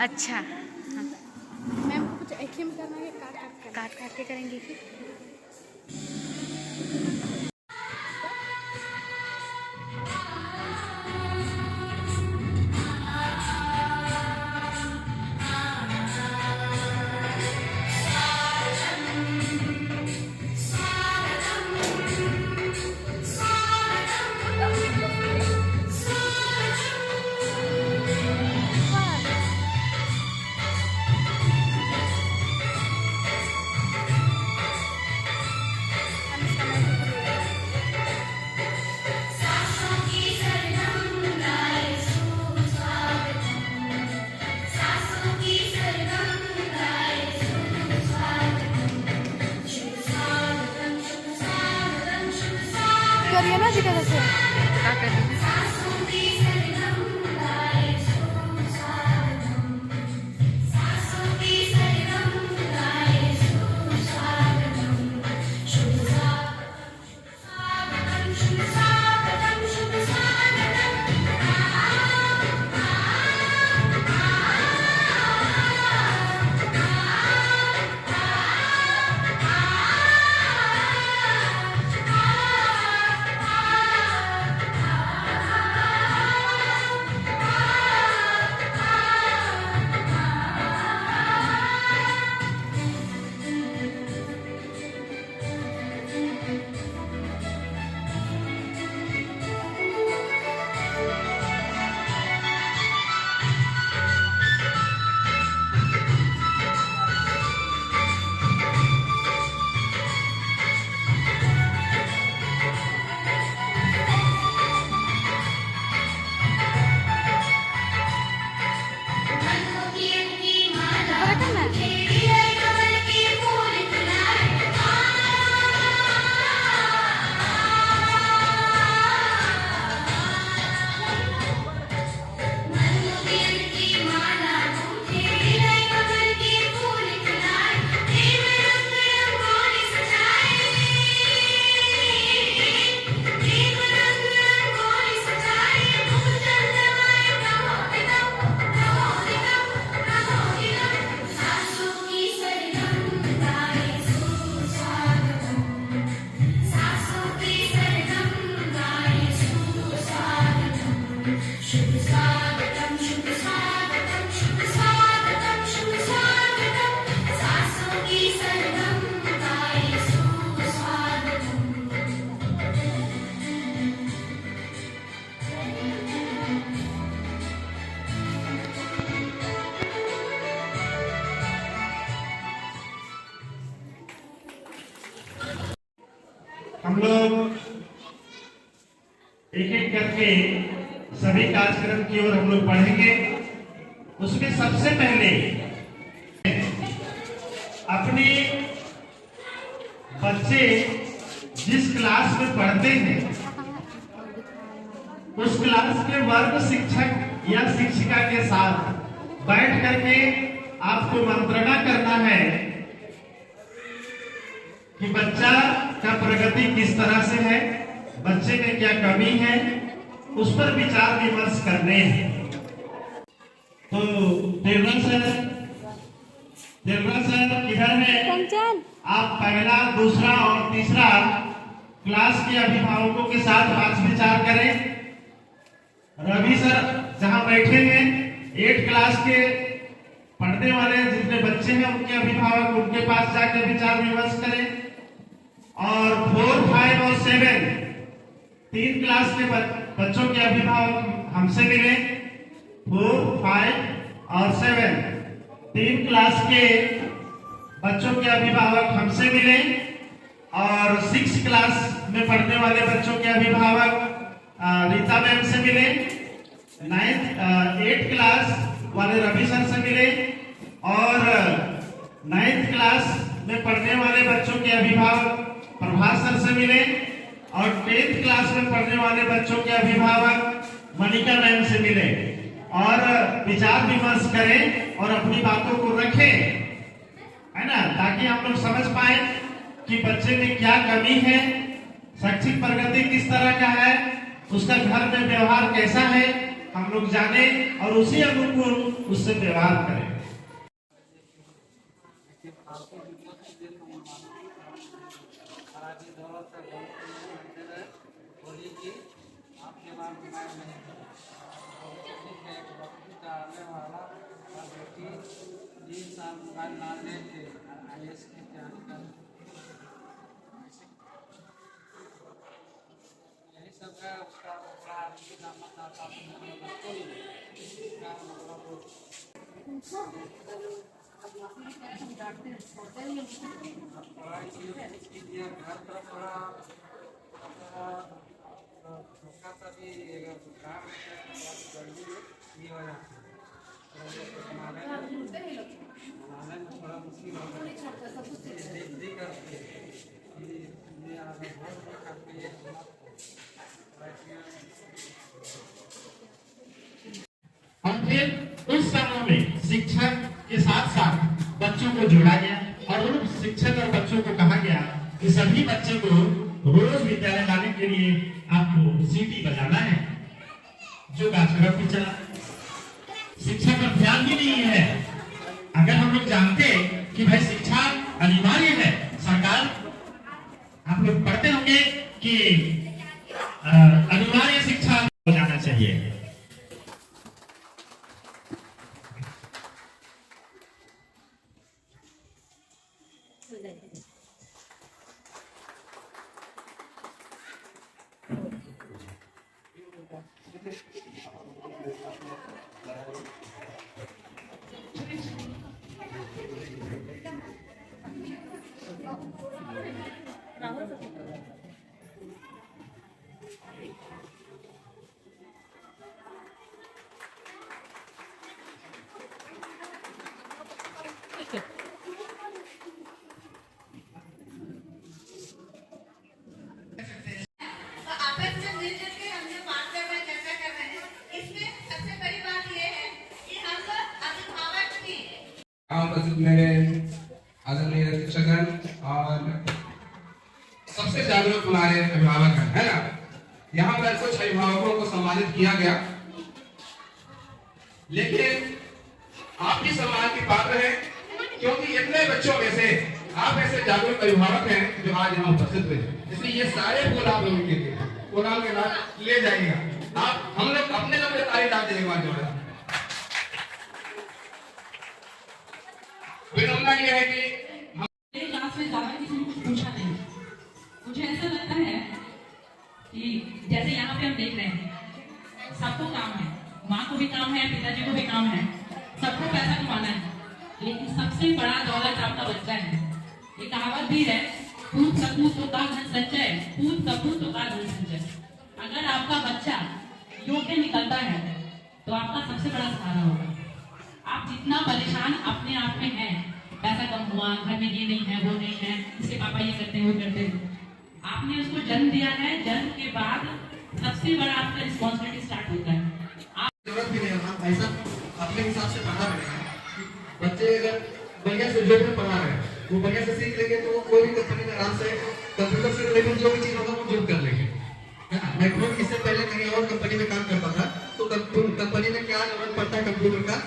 अच्छा हाँ। मैम को कुछ एक ही में करना है, काट काट के करेंगे फिर। करिए ना जी कैसे क्या कर रही है? हम लोग एक एक करके सभी कार्यक्रम की ओर हम लोग बढ़ेंगे। उसमें सबसे पहले अपने बच्चे जिस क्लास में पढ़ते हैं उस क्लास के वर्ग शिक्षक या शिक्षिका के साथ बैठ करके आपको मंत्रणा करना है कि बच्चा का प्रगति किस तरह से है, बच्चे में क्या कमी है, उस पर विचार विमर्श करने हैं। तो देवरा सर किधर है? आप पहला, दूसरा और तीसरा क्लास के अभिभावकों के साथ बात विचार करें। रवि सर जहां बैठे हैं 8 क्लास के पढ़ने वाले जितने बच्चे हैं उनके अभिभावक उनके पास जाकर विचार विमर्श करें। और 4, 5 और 7 3 क्लास के बच्चों के अभिभावक हमसे मिले। 4, 5 और 7 3 क्लास के बच्चों के अभिभावक हमसे मिले। और 6 क्लास में पढ़ने वाले बच्चों के अभिभावक रीता मैम से मिले। 8 क्लास वाले रवि सर से मिले। और 9th क्लास में पढ़ने वाले बच्चों के अभिभावक प्रभास सर से मिले। और 10th क्लास में पढ़ने वाले बच्चों के अभिभावक मनिका मैम से मिले और विचार विमर्श करें और अपनी बातों को रखें, है ना, ताकि हम लोग समझ पाए कि बच्चे में क्या कमी है, शैक्षिक प्रगति किस तरह का है, उसका घर में व्यवहार कैसा है, हम लोग जाने और उसी अनुकूल उससे व्यवहार करें। और फिर उस समय में शिक्षक के साथ साथ बच्चों को जोड़ा गया और उन शिक्षक और बच्चों को कहा गया कि सभी बच्चे को रोज विद्यालय जाने के लिए आपको सीटी बजाना है। जो कार्यक्रम भी चला, शिक्षा पर ध्यान ही नहीं है। अगर हम लोग जानते कि भाई शिक्षा अनिवार्य है, सरकार, आप लोग पढ़ते होंगे कि अनिवार्य शिक्षा हो जाना चाहिए। मेरे आदरणीय शिक्षकगण और सबसे जागरूक हमारे अभिभावक हैं, है ना। यहाँ पर कुछ अभिभावकों को सम्मानित किया गया, लेकिन आप भी सम्मान के पात्र हैं, क्योंकि इतने बच्चों में से आप ऐसे जागरूक अभिभावक हैं जो आज यहाँ उपस्थित हुए। इसलिए ये सारे फूल आप लोगों के लिए प्रोग्राम के बाद ले जाइएगा। आप हम लोग अपने लोग तारीफ डाल देंगे जोड़ा। विनम्रता यह है कि मेरे क्लास में ज्यादा किसी ने कुछ पूछा नहीं। मुझे ऐसा लगता है कि जैसे यहाँ पे हम देख रहे हैं, सबको काम है, माँ को भी काम है, पिताजी को भी काम है, सबको पैसा कमाना है, लेकिन सबसे बड़ा दौलत आपका बच्चा है। ये कहावत भी है, पूत सपूत होता धन संचय, पूत सपूत होता धन संचय। अगर आपका बच्चा योग्य निकलता है तो आपका सबसे बड़ा सहारा होगा। आप जितना परेशान अपने आप में हैं, पैसा कम हुआ, घर में ये नहीं है, वो नहीं है, इसके पापा ये करते हैं, वो करते हैं, आपने उसको जन्म दिया है। जन्म के बाद सबसे बड़ा आपका रिस्पॉन्सिबिलिटी स्टार्ट होता है। जरूरत भी नहीं है, ऐसा अपने हिसाब से पढ़ा रहेगा। बच्चे अगर बढ़िया से जो भी पढ़ा रहे वो बढ़िया से सीख लेंगे तो कोई भी कंपनी में आराम से कंप्यूटर से रिलेटेड जो भी चीज होगा वो जॉब कर लेंगे। मैं खुद इससे पहले कहीं और कंपनी में काम करता था, तो कंपनी में क्या जरूरत पड़ता है कंप्यूटर का,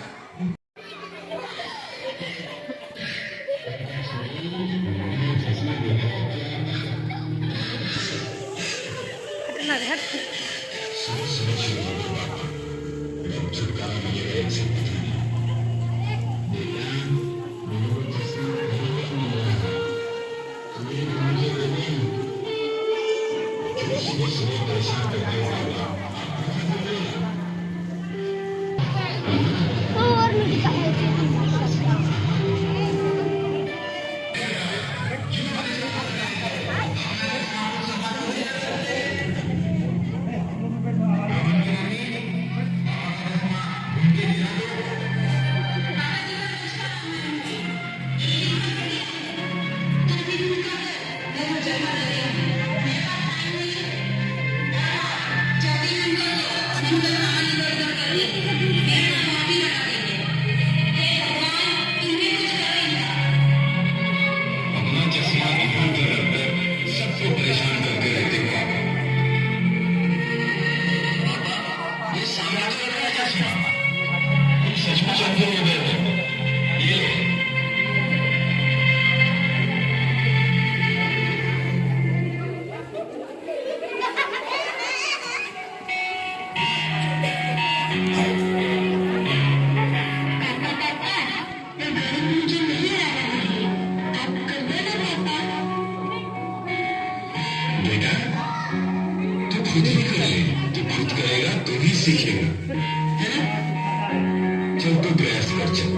सीखेगा, है ना? चल तू प्रयास कर चल।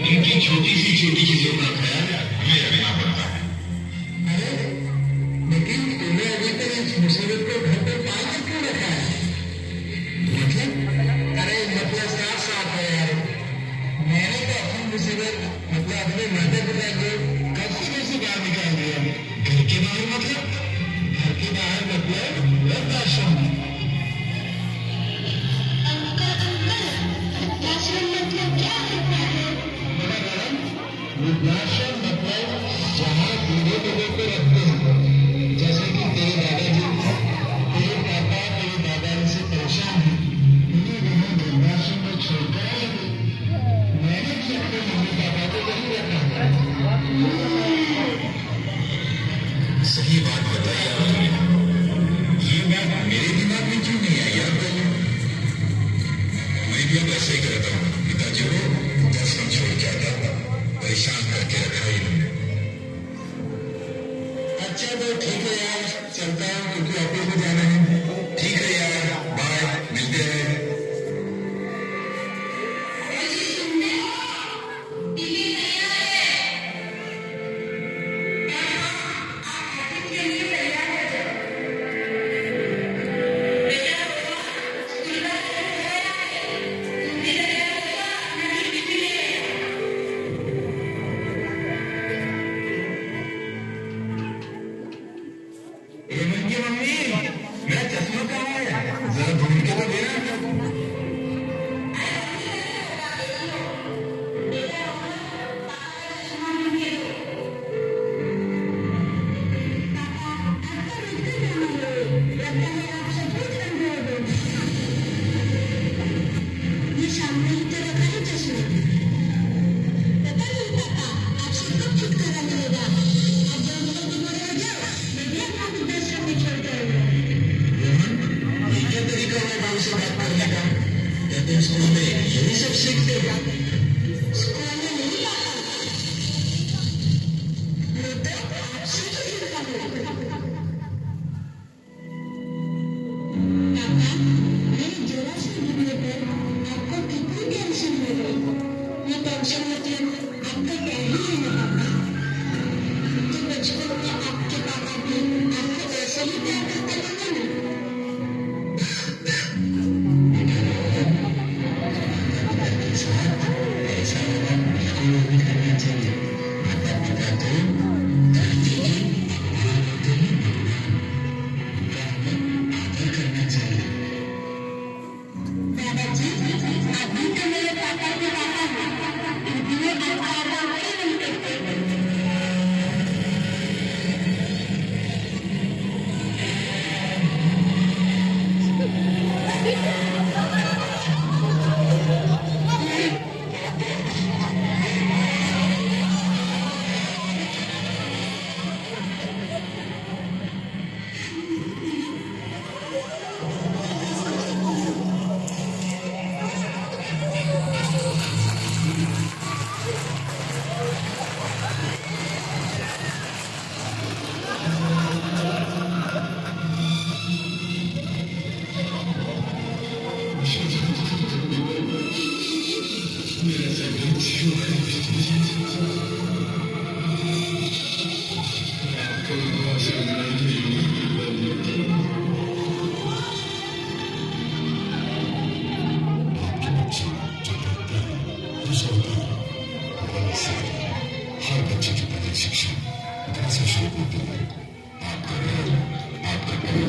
इनकी छोटी सी छोटी चीजों का ख्याल हमें रखना पड़ता है। अरे लेकिन तुमने अभी तक इस मुसीबत को घर पर पाल कर क्यों रखा है? मतलब अरे मतलब साफ साफ है यार, मैंने तो अपनी मुसीबत मतलब अपने माता पिता को कब से बाहर निकाल दिया। घर के बाहर मतलब घर के बाहर मतलब वृद्धाश्रम। वृद्धाश्रम मतलब जहाँ बूढ़े लोगों को रखते हैं, जैसे कि तेरे दादाजी, तेरे पापा तेरे दादाजी से परेशान हैं, उन्हें वहाँ वृद्धाश्रम में छोड़कर आए थे। मैंने भी अपने मम्मी पापा को वहीं रखा है। सही बात बताई आपने, ये बात मेरे दिमाग में क्यों नहीं आई आप लोगों? मैं भी अब ऐसे ही करता हूँ, पिताजी को वृद्धाश्रम छोड़ के आता था, परेशान करके रखा ही नहीं। अच्छा तो ठीक है यार, चलता हूँ क्योंकि ऑफिस में जाना है। ठीक है यार, बाय, मिलते हैं। मम्मी मेरा चश्मा कहाँ है? जरा ढूंढ के तो देना। ये सामने ही तो रखा है चश्मा। पता नहीं पापा, आपसे कब छुटकारा मिलेगा? अब जब मेरे बीमार हो जाओ, मैं भी अपना वृद्धाश्रम में छोड़ दूंगा। ये क्या तरीका है माँ से बात करने का? कहते हैं स्कूल में यही सब सीखते हैं। स्कूल में नहीं पापा, मैं तो आपसे ही सीखता हूँ। पापा, मेरी जरा सी गिरने पर आपको कितनी टेंशन हो गई? ये टेंशन मतलब आपका डैडी है ना पापा? तो बचपन में आपके पापा भी आपको ऐसे ही प्यार करते होंगे ना? ऐसा होगा बिल्कुल नहीं करना चाहिए। माता पिता तो करते हैं, होते हैं, उनका हमें आदर करना चाहिए। दादाजी, अभी तो मेरे पापा के पापा हैं, इसलिए आप आदर क्यों नहीं करते? हर बच्चे की पहली शिक्षा घर से शुरू होती है। आपका घर, आपका परिवार